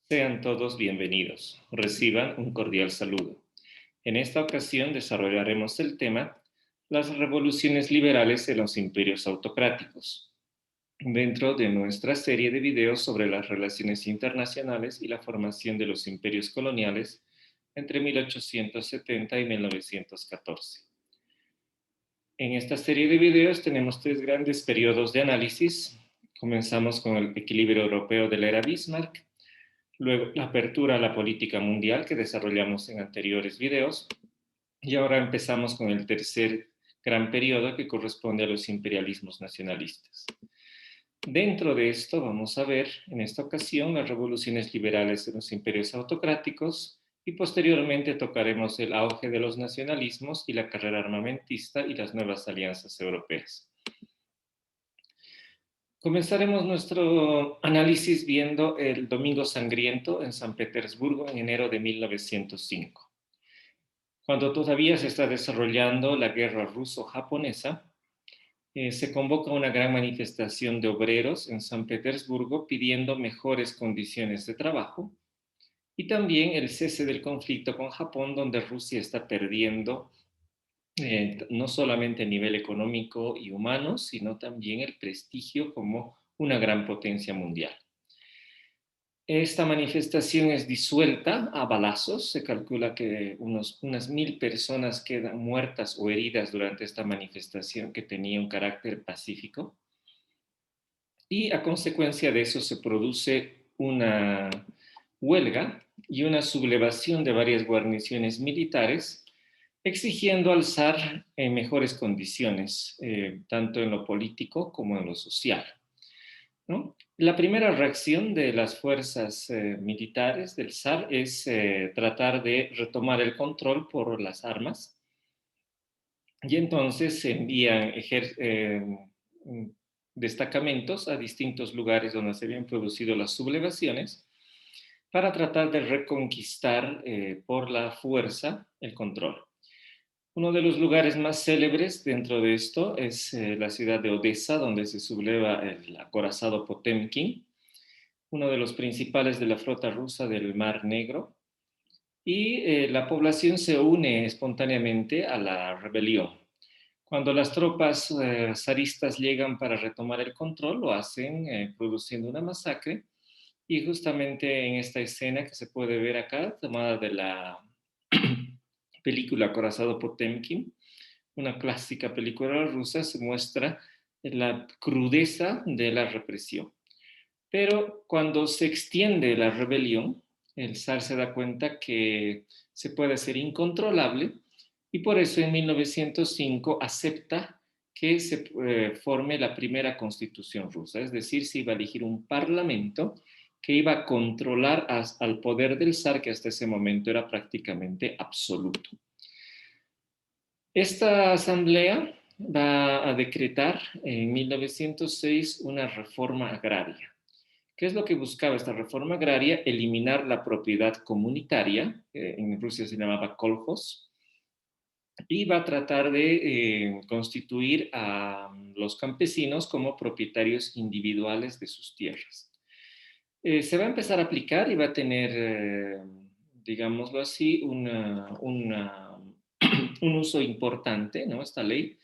Sean todos bienvenidos. Reciban un cordial saludo. En esta ocasión desarrollaremos el tema las revoluciones liberales en los imperios autocráticos, dentro de nuestra serie de videos sobre las relaciones internacionales y la formación de los imperios coloniales entre 1870 y 1914. En esta serie de videos tenemos tres grandes periodos de análisis. Comenzamos con el equilibrio europeo de la era Bismarck, luego la apertura a la política mundial que desarrollamos en anteriores videos, y ahora empezamos con el tercer gran periodo que corresponde a los imperialismos nacionalistas. Dentro de esto vamos a ver en esta ocasión las revoluciones liberales en los imperios autocráticos y posteriormente tocaremos el auge de los nacionalismos y la carrera armamentista y las nuevas alianzas europeas. Comenzaremos nuestro análisis viendo el Domingo Sangriento en San Petersburgo en enero de 1905. Cuando todavía se está desarrollando la guerra ruso-japonesa, se convoca una gran manifestación de obreros en San Petersburgo pidiendo mejores condiciones de trabajo y también el cese del conflicto con Japón, donde Rusia está perdiendo no solamente a nivel económico y humano, sino también el prestigio como una gran potencia mundial. Esta manifestación es disuelta a balazos. Se calcula que unas 1000 personas quedan muertas o heridas durante esta manifestación que tenía un carácter pacífico. Y a consecuencia de eso se produce una huelga y una sublevación de varias guarniciones militares, exigiendo al zar en mejores condiciones, tanto en lo político como en lo social, ¿no? La primera reacción de las fuerzas militares del zar es tratar de retomar el control por las armas, y entonces se envían destacamentos a distintos lugares donde se habían producido las sublevaciones para tratar de reconquistar por la fuerza el control. Uno de los lugares más célebres dentro de esto es la ciudad de Odessa, donde se subleva el acorazado Potemkin, uno de los principales de la flota rusa del Mar Negro, y la población se une espontáneamente a la rebelión. Cuando las tropas zaristas llegan para retomar el control, lo hacen produciendo una masacre, y justamente en esta escena que se puede ver acá, tomada de la película Acorazado Potemkin, una clásica película rusa, se muestra la crudeza de la represión. Pero cuando se extiende la rebelión, el zar se da cuenta que se puede hacer incontrolable, y por eso en 1905 acepta que se forme la primera constitución rusa, es decir, se iba a elegir un parlamento que iba a controlar al poder del zar, que hasta ese momento era prácticamente absoluto. Esta asamblea va a decretar en 1906 una reforma agraria. ¿Qué es lo que buscaba esta reforma agraria? Eliminar la propiedad comunitaria, en Rusia se llamaba kolkhoz, y va a tratar de constituir a los campesinos como propietarios individuales de sus tierras. Se va a empezar a aplicar y va a tener, digámoslo así, un uso importante, ¿no? Esta ley.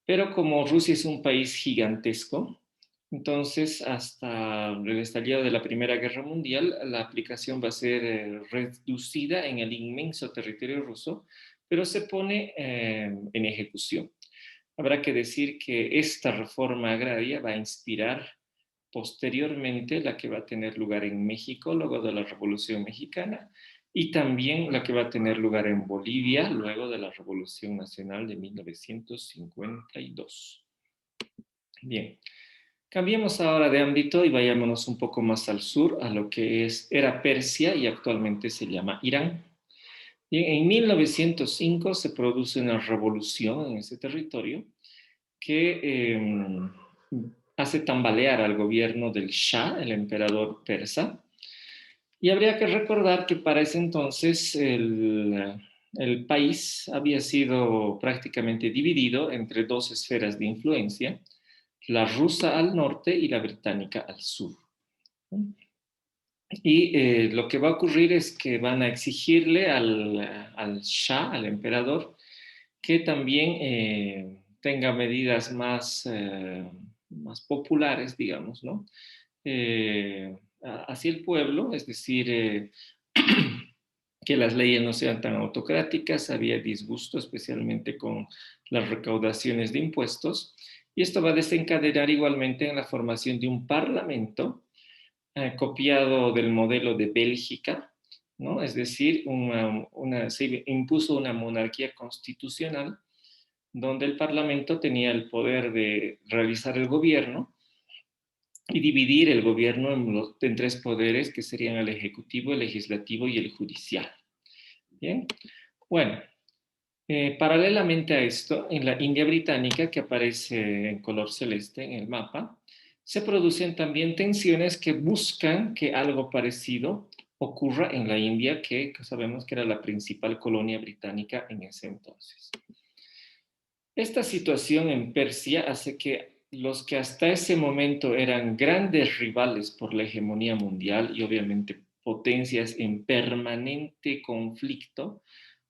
Pero como Rusia es un país gigantesco, entonces hasta el estallido de la Primera Guerra Mundial, la aplicación va a ser reducida en el inmenso territorio ruso, pero se pone en ejecución. Habrá que decir que esta reforma agraria va a inspirar posteriormente la que va a tener lugar en México luego de la Revolución Mexicana, y también la que va a tener lugar en Bolivia luego de la Revolución Nacional de 1952. Bien, cambiemos ahora de ámbito y vayámonos un poco más al sur, a lo que era Persia y actualmente se llama Irán. Bien, en 1905 se produce una revolución en ese territorio que hace tambalear al gobierno del Shah, el emperador persa. Y habría que recordar que para ese entonces el país había sido prácticamente dividido entre dos esferas de influencia, la rusa al norte y la británica al sur. Y lo que va a ocurrir es que van a exigirle al Shah, al emperador, que también tenga medidas más populares, digamos, ¿no? Hacia el pueblo, es decir, que las leyes no sean tan autocráticas, había disgusto especialmente con las recaudaciones de impuestos, y esto va a desencadenar igualmente en la formación de un parlamento copiado del modelo de Bélgica, ¿no? Es decir, se impuso una monarquía constitucional donde el Parlamento tenía el poder de realizar el gobierno y dividir el gobierno en tres poderes que serían el ejecutivo, el legislativo y el judicial. Bien, bueno, paralelamente a esto, en la India británica, que aparece en color celeste en el mapa, se producen también tensiones que buscan que algo parecido ocurra en la India, que sabemos que era la principal colonia británica en ese entonces. Esta situación en Persia hace que los que hasta ese momento eran grandes rivales por la hegemonía mundial y obviamente potencias en permanente conflicto,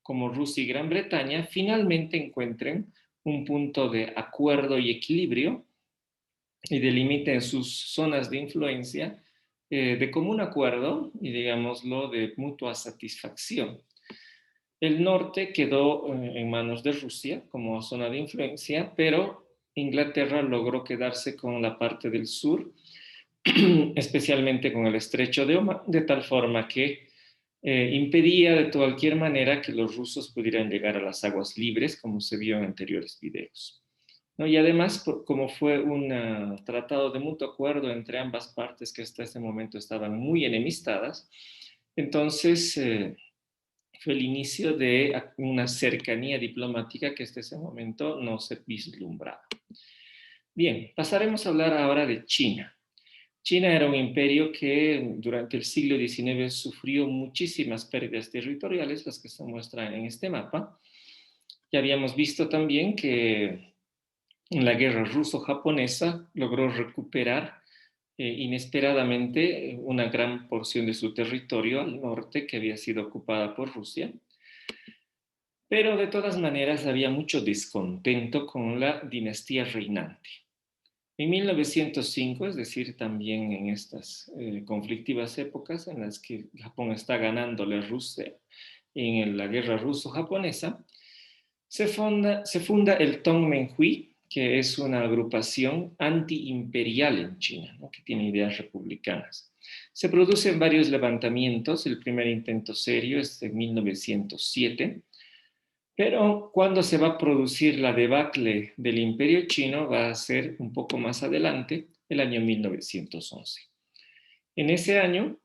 como Rusia y Gran Bretaña, finalmente encuentren un punto de acuerdo y equilibrio y delimiten sus zonas de influencia de común acuerdo y, digámoslo, de mutua satisfacción. El norte quedó en manos de Rusia como zona de influencia, pero Inglaterra logró quedarse con la parte del sur, especialmente con el estrecho de Oman, de tal forma que impedía de cualquier manera que los rusos pudieran llegar a las aguas libres, como se vio en anteriores videos. ¿No? Y además, como fue un tratado de mutuo acuerdo entre ambas partes que hasta ese momento estaban muy enemistadas, entonces fue el inicio de una cercanía diplomática que hasta ese momento no se vislumbraba. Bien, pasaremos a hablar ahora de China. China era un imperio que durante el siglo XIX sufrió muchísimas pérdidas territoriales, las que se muestran en este mapa. Ya habíamos visto también que en la guerra ruso-japonesa logró recuperar inesperadamente una gran porción de su territorio al norte que había sido ocupada por Rusia. Pero de todas maneras había mucho descontento con la dinastía reinante. En 1905, es decir, también en estas conflictivas épocas en las que Japón está ganándole a Rusia en la guerra ruso-japonesa, se funda el Tongmenghui, que es una agrupación antiimperial en China, ¿no? Que tiene ideas republicanas. Se producen varios levantamientos, el primer intento serio es de 1907, pero cuando se va a producir la debacle del Imperio Chino va a ser un poco más adelante, el año 1911. En ese año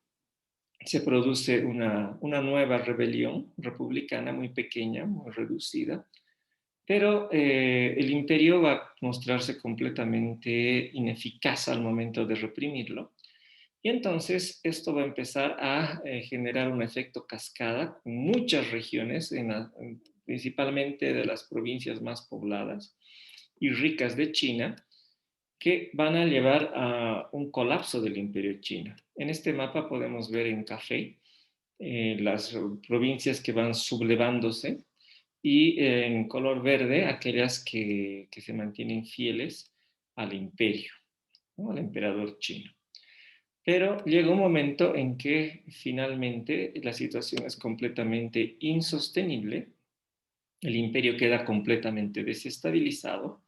se produce una nueva rebelión republicana muy pequeña, muy reducida, pero el imperio va a mostrarse completamente ineficaz al momento de reprimirlo. Y entonces esto va a empezar a generar un efecto cascada en muchas regiones, principalmente de las provincias más pobladas y ricas de China, que van a llevar a un colapso del imperio chino. En este mapa podemos ver en café las provincias que van sublevándose y en color verde aquellas que se mantienen fieles al imperio, ¿no? Al emperador chino. Pero llega un momento en que finalmente la situación es completamente insostenible, el imperio queda completamente desestabilizado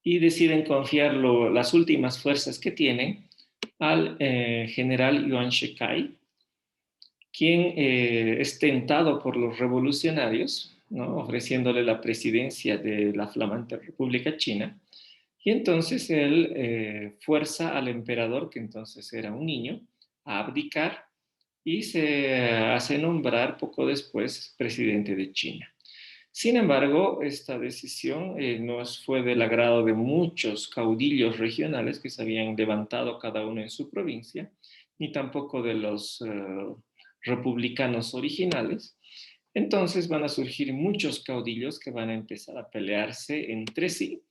y deciden confiar las últimas fuerzas que tienen al general Yuan Shikai, quien es tentado por los revolucionarios, ¿no? Ofreciéndole la presidencia de la flamante República China. Y entonces él fuerza al emperador, que entonces era un niño, a abdicar y se hace nombrar poco después presidente de China. Sin embargo, esta decisión no fue del agrado de muchos caudillos regionales que se habían levantado cada uno en su provincia, ni tampoco de los republicanos originales. Entonces van a surgir muchos caudillos que van a empezar a pelearse entre sí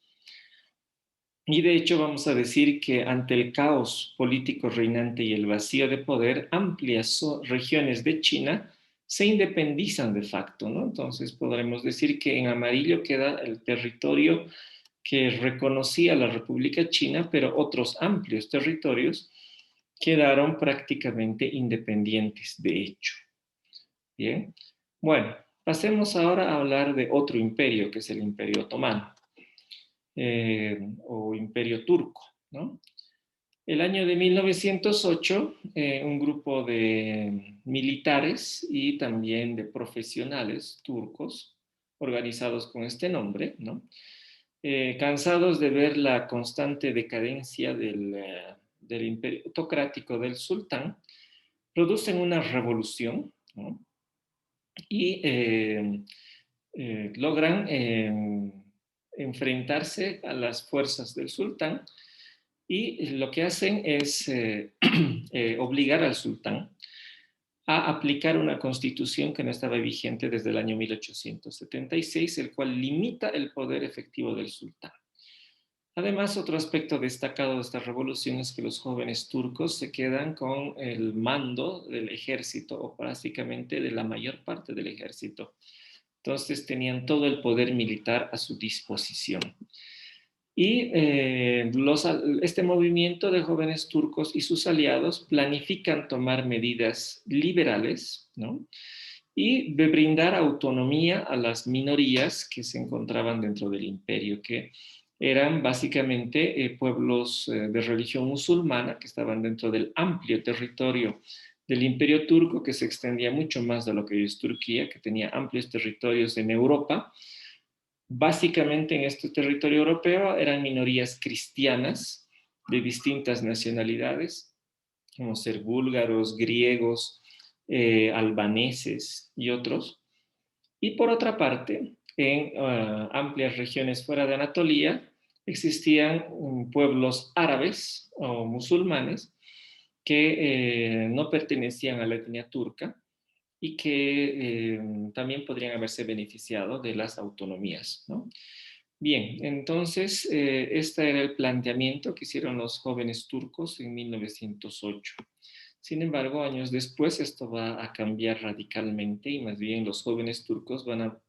Y de hecho vamos a decir que ante el caos político reinante y el vacío de poder, amplias regiones de China se independizan de facto, ¿no? Entonces podremos decir que en amarillo queda el territorio que reconocía la República China, pero otros amplios territorios quedaron prácticamente independientes, de hecho. Bien, bueno, pasemos ahora a hablar de otro imperio, que es el Imperio Otomano, o Imperio Turco, ¿no? El año de 1908, un grupo de militares y también de profesionales turcos, organizados con este nombre, ¿no? Cansados de ver la constante decadencia del imperio autocrático del sultán, producen una revolución, ¿no? Y logran enfrentarse a las fuerzas del sultán y lo que hacen es obligar al sultán a aplicar una constitución que no estaba vigente desde el año 1876, el cual limita el poder efectivo del sultán. Además, otro aspecto destacado de esta revolución es que los jóvenes turcos se quedan con el mando del ejército, o básicamente de la mayor parte del ejército. Entonces tenían todo el poder militar a su disposición. Y este movimiento de jóvenes turcos y sus aliados planifican tomar medidas liberales, ¿no? Y de brindar autonomía a las minorías que se encontraban dentro del imperio, que eran básicamente pueblos de religión musulmana que estaban dentro del amplio territorio del imperio turco, que se extendía mucho más de lo que es Turquía, que tenía amplios territorios en Europa. Básicamente en este territorio europeo eran minorías cristianas de distintas nacionalidades, como ser búlgaros, griegos, albaneses y otros. Y por otra parte, en amplias regiones fuera de Anatolia existían pueblos árabes o musulmanes que no pertenecían a la etnia turca y que también podrían haberse beneficiado de las autonomías, ¿no? Bien, entonces este era el planteamiento que hicieron los jóvenes turcos en 1908. Sin embargo, años después esto va a cambiar radicalmente y más bien los jóvenes turcos van a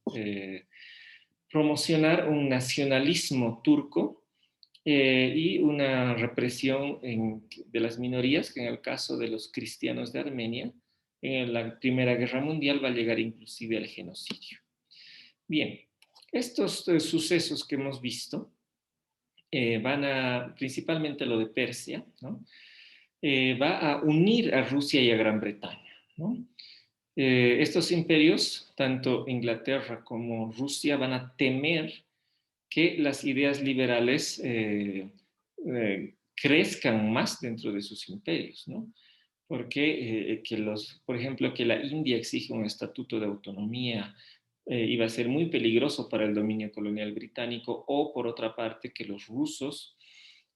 promocionar un nacionalismo turco y una represión de las minorías, que en el caso de los cristianos de Armenia, en la Primera Guerra Mundial va a llegar inclusive al genocidio. Bien, estos sucesos que hemos visto van a, principalmente lo de Persia, ¿no? Va a unir a Rusia y a Gran Bretaña, ¿no? Estos imperios, tanto Inglaterra como Rusia, van a temer que las ideas liberales crezcan más dentro de sus imperios, ¿no? Porque por ejemplo, que la India exige un estatuto de autonomía iba a ser muy peligroso para el dominio colonial británico, o por otra parte que los rusos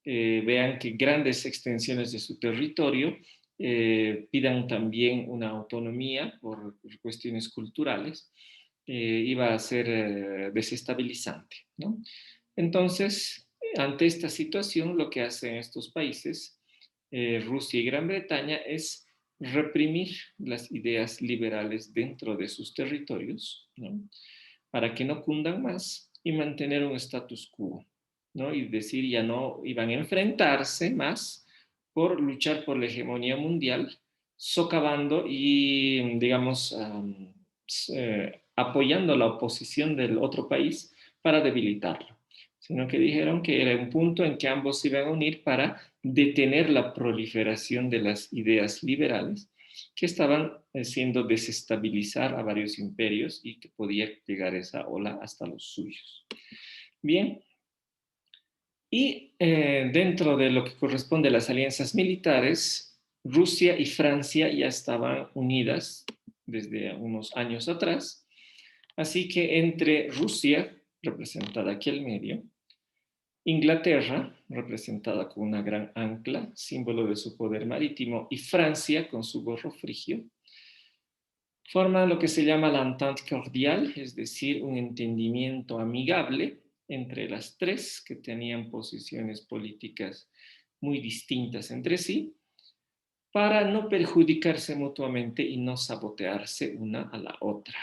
vean que grandes extensiones de su territorio pidan también una autonomía por cuestiones culturales, iba a ser desestabilizante, ¿no? Entonces, ante esta situación, lo que hacen estos países, Rusia y Gran Bretaña, es reprimir las ideas liberales dentro de sus territorios, ¿no? Para que no cundan más y mantener un status quo, ¿no? Y decir, ya no iban a enfrentarse más por luchar por la hegemonía mundial, socavando y, digamos, apoyando la oposición del otro país para debilitarlo, sino que dijeron que era un punto en que ambos se iban a unir para detener la proliferación de las ideas liberales que estaban haciendo desestabilizar a varios imperios y que podía llegar esa ola hasta los suyos. Bien, y dentro de lo que corresponde a las alianzas militares, Rusia y Francia ya estaban unidas desde unos años atrás, así que entre Rusia, representada aquí al medio, Inglaterra, representada con una gran ancla, símbolo de su poder marítimo, y Francia, con su gorro frigio, forman lo que se llama la Entente Cordial, es decir, un entendimiento amigable entre las tres, que tenían posiciones políticas muy distintas entre sí, para no perjudicarse mutuamente y no sabotearse una a la otra,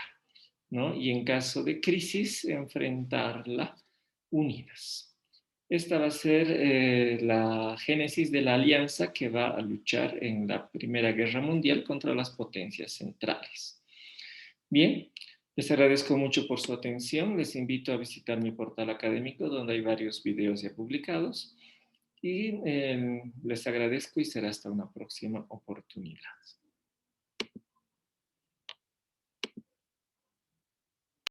¿no? Y en caso de crisis, enfrentarla unidas. Esta va a ser la génesis de la alianza que va a luchar en la Primera Guerra Mundial contra las potencias centrales. Bien, les agradezco mucho por su atención. Les invito a visitar mi portal académico donde hay varios videos ya publicados. Y les agradezco y será hasta una próxima oportunidad.